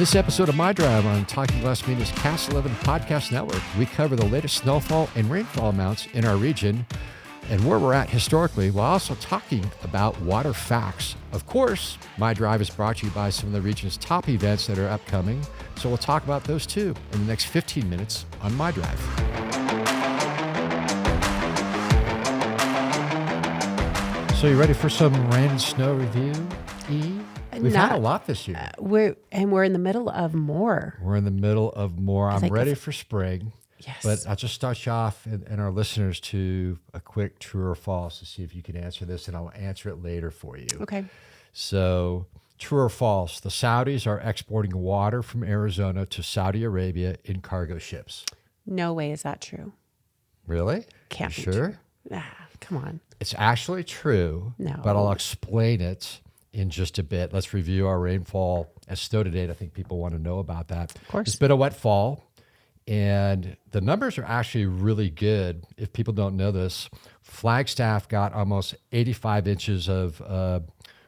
this episode of MyDrive on Talking Glass Media's Cast 11 Podcast Network, we cover the latest snowfall and rainfall amounts in our region and where we're at historically, while also talking about water facts. Of course, MyDrive is brought to you by some of the region's top events that are upcoming, so we'll talk about those too in the next 15 minutes on MyDrive. So you ready for some rain and snow review, E? We've had a lot this year. We're in the middle of more. We're in the middle of more. I'm ready for spring. Yes. But I'll just start you off and our listeners to a quick true or false to see if you can answer this, and I'll answer it later for you. Okay. So true or false, the Saudis are exporting water from Arizona to Saudi Arabia in cargo ships. No way is that true. Really? Can't be be sure? true. Come on. It's actually true, No. but I'll explain it in just a bit. Let's review our rainfall as snow to date. I think people want to know about that. Of course. It's been a wet fall, and the numbers are actually really good. If people don't know this, Flagstaff got almost 85 inches of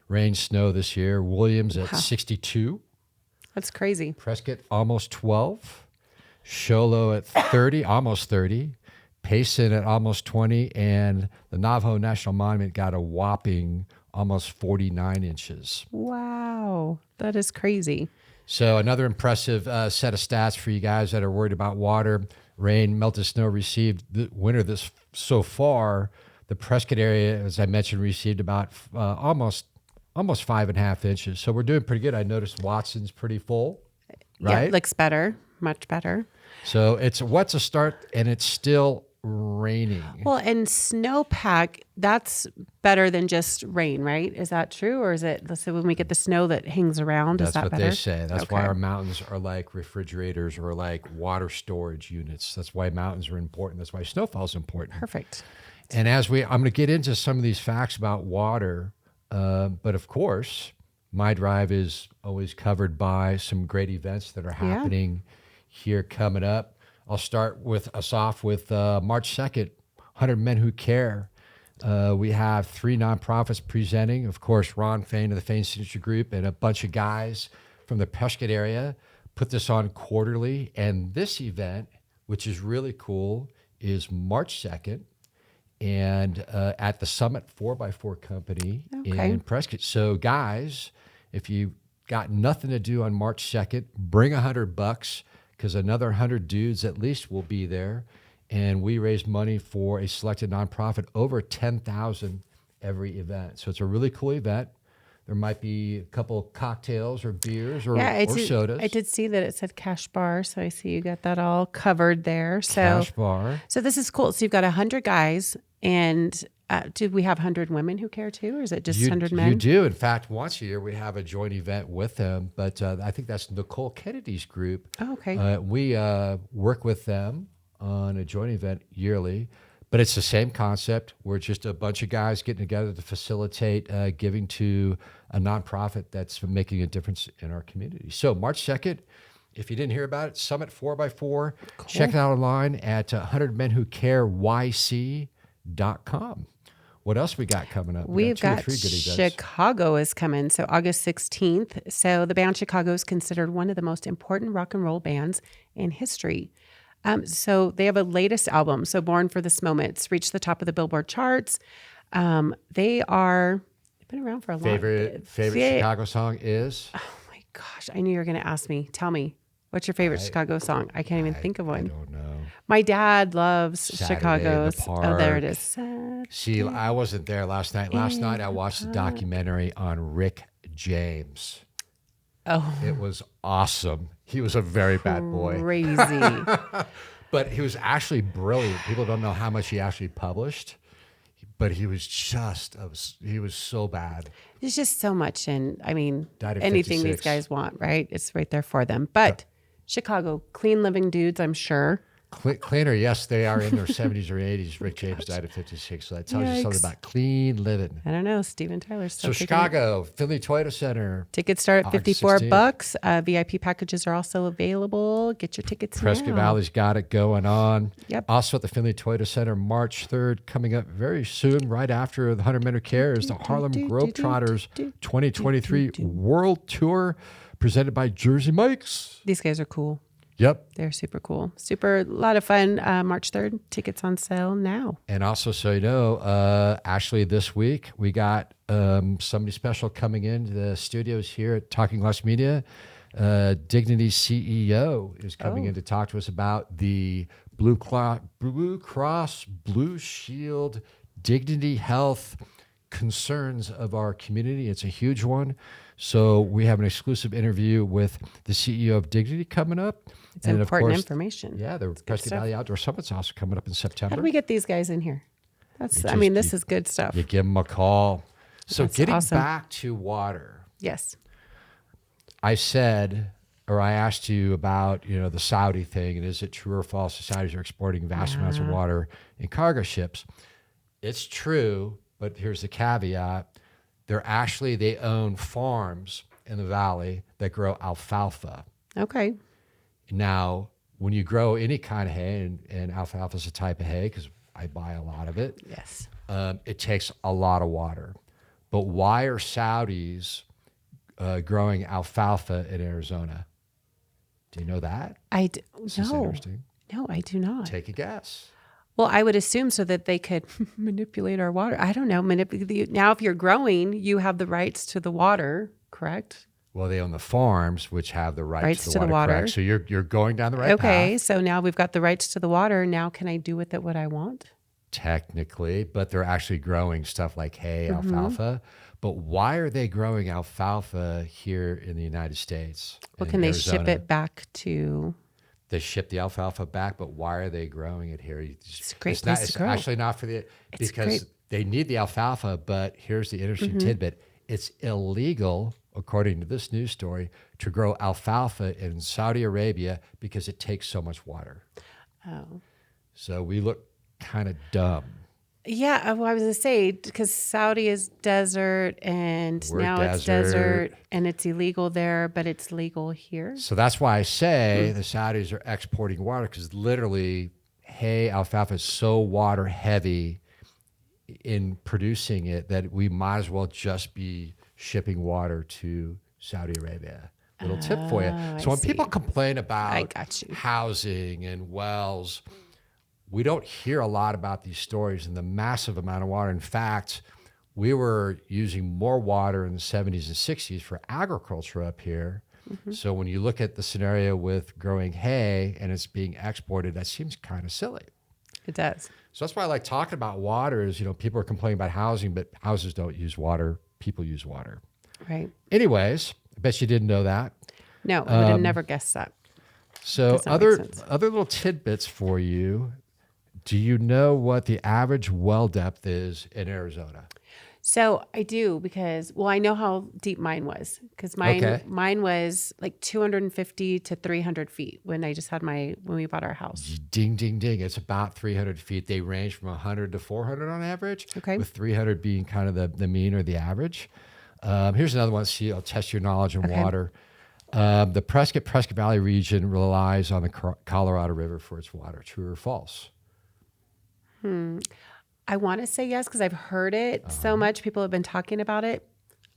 rain, snow this year. Williams at 62. That's crazy. Prescott almost 12. Show Low at 30, almost 30. Payson at almost 20. And the Navajo National Monument got a whopping almost 49 inches. Wow. That is crazy. So another impressive set of stats for you guys that are worried about water, rain, melted snow received the winter this so far. The Prescott area, as I mentioned, received about almost 5.5 inches. So we're doing pretty good. I noticed Watson's pretty full, right? Yeah, it looks better, much better. So it's what's a start, and it's still raining. Well, and snowpack, that's better than just rain, right? Is that true? Or is it, let's say when we get the snow that hangs around, That's is that what better? they say. That's why Okay. our mountains are like refrigerators or like water storage units. That's why mountains are important. That's why snowfall is important. Perfect. And I'm going to get into some of these facts about water, but of course, MyDrive is always covered by some great events that are happening here coming up. I'll start us off with March 2nd, 100 Men Who Care. We have 3 nonprofits presenting. Of course, Ron Fain of the Fain Signature Group and a bunch of guys from the Prescott area put this on quarterly. And this event, which is really cool, is March 2nd and at the Summit 4x4 Company in Prescott. So guys, if you got nothing to do on March 2nd, bring $100 because another 100 dudes at least will be there. And we raise money for a selected nonprofit, over $10,000 every event. So it's a really cool event. There might be a couple of cocktails or beers or sodas. I did see that it said cash bar, so I see you got that all covered there. So Cash bar. So this is cool. So you've got 100 guys, and do we have 100 women who care too, or is it just 100 men? You do. In fact, once a year we have a joint event with them, but I think that's Nicole Kennedy's group. Oh, okay. We work with them on a joint event yearly, but it's the same concept. We're just a bunch of guys getting together to facilitate giving to a nonprofit that's making a difference in our community. So March 2nd, if you didn't hear about it, Summit 4x4. Cool. Check it out online at 100menwhocareyc.com. What else we got coming up? We've got 2 or 3 good events. Chicago is coming, so August 16th. So the band Chicago is considered one of the most important rock and roll bands in history. So they have a latest album, so Born for This Moment. It's reached the top of the Billboard charts. They've been around for a long time. Favorite Chicago song is? Oh my gosh, I knew you were going to ask me. Tell me, what's your favorite Chicago song? I can't even think of one. I don't know. My dad loves Saturday Chicago. in the Park. Oh, there it is. See, I wasn't there last night. Last night I watched a documentary on Rick James. Oh, It was awesome. He was a very bad boy. crazy. But he was actually brilliant. People don't know how much he actually published, but he was he was so bad. There's just so much in, Died at anything 56. these guys want, right? It's right there for them. But Chicago, clean living dudes, I'm sure. Cleaner, yes, they are in their 70s or 80s. Rick James died at 56, so that tells you something about clean living. I don't know. Steven Tyler's still So Chicago, Finley Toyota Center. Tickets start at August $54. VIP packages are also available. Get your tickets Prescott now. Valley's got it going on. Yep. Also at the Finley Toyota Center, March 3rd, coming up very soon, right after the 100 Men Who Care, is the Harlem Globetrotters 2023 World Tour, presented by Jersey Mike's. These guys are cool. Yep. They're super cool. Super, a lot of fun. March 3rd, tickets on sale now. And also, so you know, actually this week we got somebody special coming into the studios here at Talking Glass Media. Dignity CEO is coming in to talk to us about the Blue Cross Blue Shield Dignity Health concerns of our community. It's a huge one. So we have an exclusive interview with the CEO of Dignity coming up. It's important information. Yeah, the Prescott Valley Outdoor Summit's also coming up in September. How do we get these guys in here? This is good stuff. You give them a call. So That's getting awesome. back to water. Yes. I asked you about, the Saudi thing, and is it true or false? The Saudis are exporting vast amounts of water in cargo ships. It's true, but here's the caveat. They own farms in the valley that grow alfalfa. Okay. Now, when you grow any kind of hay, and alfalfa is a type of hay because I buy a lot of it. Yes. It takes a lot of water. But why are Saudis growing alfalfa in Arizona? Do you know that? This is interesting. No, I do not. Take a guess. Well, I would assume so that they could manipulate our water. I don't know. Now, if you're growing, you have the rights to the water, correct? Well, they own the farms, which have the rights to the water. Correct? So you're going down the right path. Okay, so now we've got the rights to the water. Now can I do with it what I want? Technically, but they're actually growing stuff like hay, alfalfa. But why are they growing alfalfa here in the United States? Well, can they ship it back to... They ship the alfalfa back, but why are they growing it here? It's a great place to grow. It's actually not because they need the alfalfa, but here's the interesting tidbit. It's illegal, according to this news story, to grow alfalfa in Saudi Arabia because it takes so much water. Oh. So we look kind of dumb. Yeah, well, I was going to say, because Saudi is desert, and it's desert, and it's illegal there, but it's legal here. So that's why I say the Saudis are exporting water, because literally hay, alfalfa is so water heavy in producing it that we might as well just be shipping water to Saudi Arabia. Little tip for you. So when people complain about housing and wells, we don't hear a lot about these stories and the massive amount of water. In fact, we were using more water in the 70s and 60s for agriculture up here. So when you look at the scenario with growing hay and it's being exported, that seems kind of silly. It does. So that's why I like talking about water is, people are complaining about housing, but houses don't use water. People use water. Right. Anyways, I bet you didn't know that. No, I would have never guessed that. So other little tidbits for you. Do you know what the average well depth is in Arizona? So I do because, I know how deep mine was because mine was like 250 to 300 feet when we bought our house. Ding, ding, ding. It's about 300 feet. They range from 100 to 400 on average, with 300 being kind of the mean or the average. Here's another one. See, I'll test your knowledge in water. The Prescott Valley region relies on the Colorado River for its water. True or false? I want to say yes because I've heard it so much. People have been talking about it.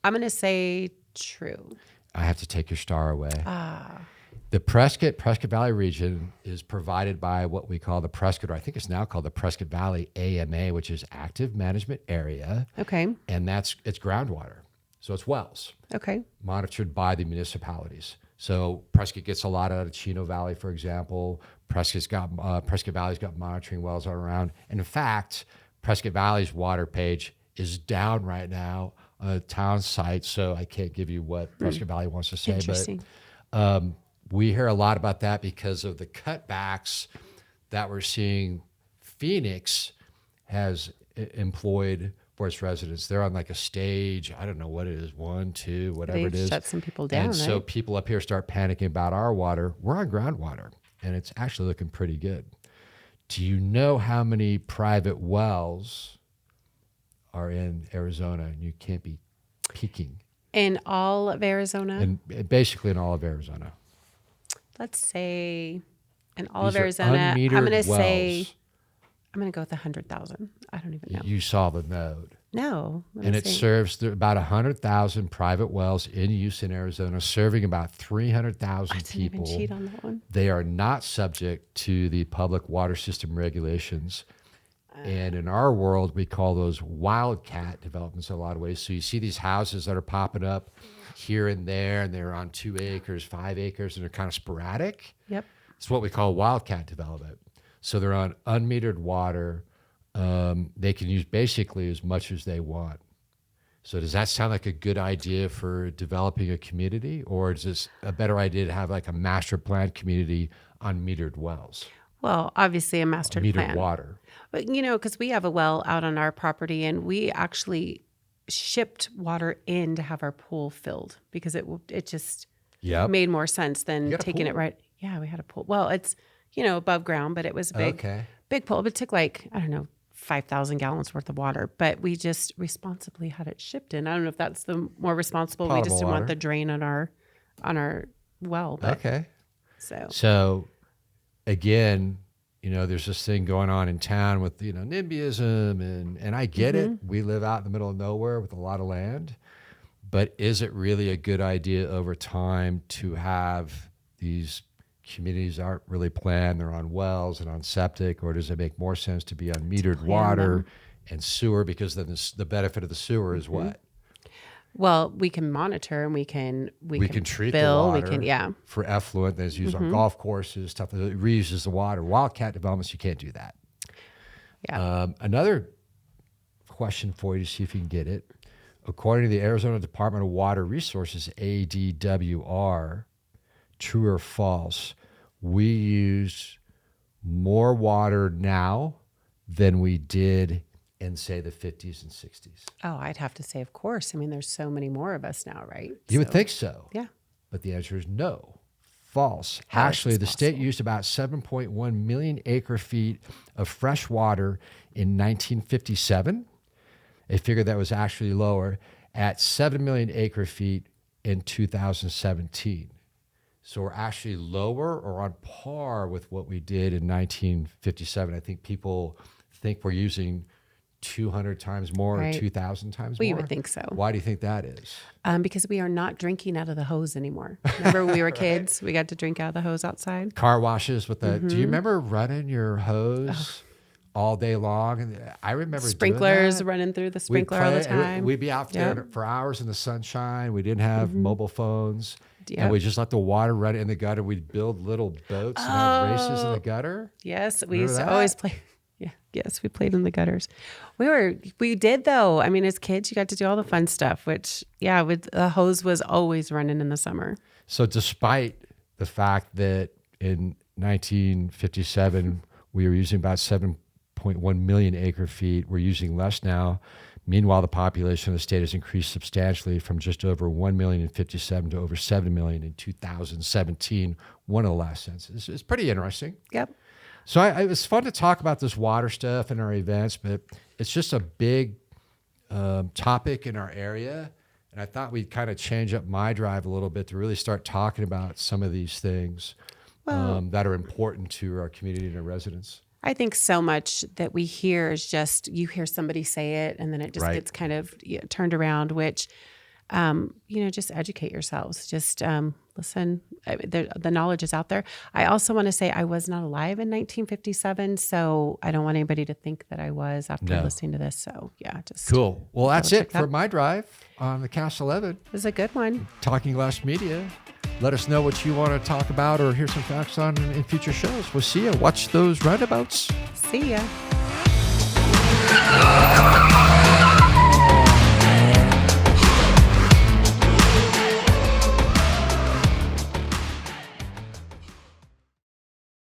I'm going to say true. I have to take your star away. The Prescott Valley region is provided by what we call the Prescott, or I think it's now called the Prescott Valley AMA, which is Active Management Area. Okay. And it's groundwater. So it's wells. Okay. Monitored by the municipalities. So Prescott gets a lot out of Chino Valley, for example. Prescott Valley's got monitoring wells all around. And in fact, Prescott Valley's water page is down right now on a town site. So I can't give you what Prescott Valley wants to say. Interesting. But we hear a lot about that because of the cutbacks that we're seeing Phoenix has employed for its residents. They're on like a stage, I don't know what it is, 1, 2, whatever it is. Shut some people down, and so people up here start panicking about our water. We're on groundwater, and it's actually looking pretty good. Do you know how many private wells are in Arizona? And you can't be peeking. In all of Arizona? And basically in all of Arizona. Let's say in all These of Arizona, I'm going to say I'm going to go with 100,000. I don't even know. You saw the node. No. And it serves about 100,000 private wells in use in Arizona, serving about 300,000 people. I didn't even cheat on that one. They are not subject to the public water system regulations. And in our world, we call those wildcat developments in a lot of ways. So you see these houses that are popping up here and there, and they're on 2 acres, 5 acres, and they're kind of sporadic. Yep. It's what we call wildcat development. So they're on unmetered water. They can use basically as much as they want. So does that sound like a good idea for developing a community, or is this a better idea to have like a master plan community on metered wells? Well, obviously a master Metered plan. water. But, because we have a well out on our property, and we actually shipped water in to have our pool filled because it just made more sense than taking it right. Yeah, we had a pool. Well, it's, above ground, but it was a big pool. But it took 5,000 gallons worth of water, but we just responsibly had it shipped in. I don't know if that's the more responsible. We just didn't want the drain on our well. But, So again, there's this thing going on in town with, NIMBYism, and I get it. We live out in the middle of nowhere with a lot of land, but is it really a good idea over time to have these communities that aren't really planned? They're on wells and on septic, or does it make more sense to be on metered water and sewer? Because then the benefit of the sewer is what? Well, we can monitor, and we can treat fill, the water for effluent that's used on golf courses, stuff that reuses the water. Wildcat developments, you can't do that. Yeah. Another question for you to see if you can get it. According to the Arizona Department of Water Resources, ADWR, true or false, we use more water now than we did in, say, the 50s and 60s. Oh, I'd have to say, of course. I mean, there's so many more of us now, right? You would think so. Yeah. But the answer is no. False. Actually, the state used about 7.1 million acre feet of fresh water in 1957. They figured that was actually lower at 7 million acre feet in 2017. So we're actually lower or on par with what we did in 1957. I think people think we're using 200 times more or 2,000 times more. We would think so. Why do you think that is? Because we are not drinking out of the hose anymore. Remember when we were kids, we got to drink out of the hose outside? Car washes with the, do you remember running your hose all day long? And I remember sprinklers doing that. Running through the sprinkler all the time. We'd be out there for hours in the sunshine. We didn't have mobile phones. And we just let the water run in the gutter. We'd build little boats and have races in the gutter. Yes, we used to always play. Yeah, yes, we played in the gutters. We did though. I mean, as kids, you got to do all the fun stuff. Which, the hose was always running in the summer. So, despite the fact that in 1957 we were using about 7.1 million acre feet, we're using less now. Meanwhile, the population of the state has increased substantially from just over 1 million in 57 to over 7 million in 2017, one of the last census. It's pretty interesting. Yep. So it was fun to talk about this water stuff in our events, but it's just a big topic in our area. And I thought we'd kind of change up MyDrive a little bit to really start talking about some of these things that are important to our community and our residents. I think so much that we hear is just, you hear somebody say it and then it just gets kind of turned around, which, just educate yourselves. Just listen. The knowledge is out there. I also want to say I was not alive in 1957, so I don't want anybody to think that I was after listening to this. So, just cool. Well, that's it for MyDrive on the Cast 11. It was a good one. Talking Glass Media. Let us know what you want to talk about or hear some facts on in future shows. We'll see you. Watch those roundabouts. See ya.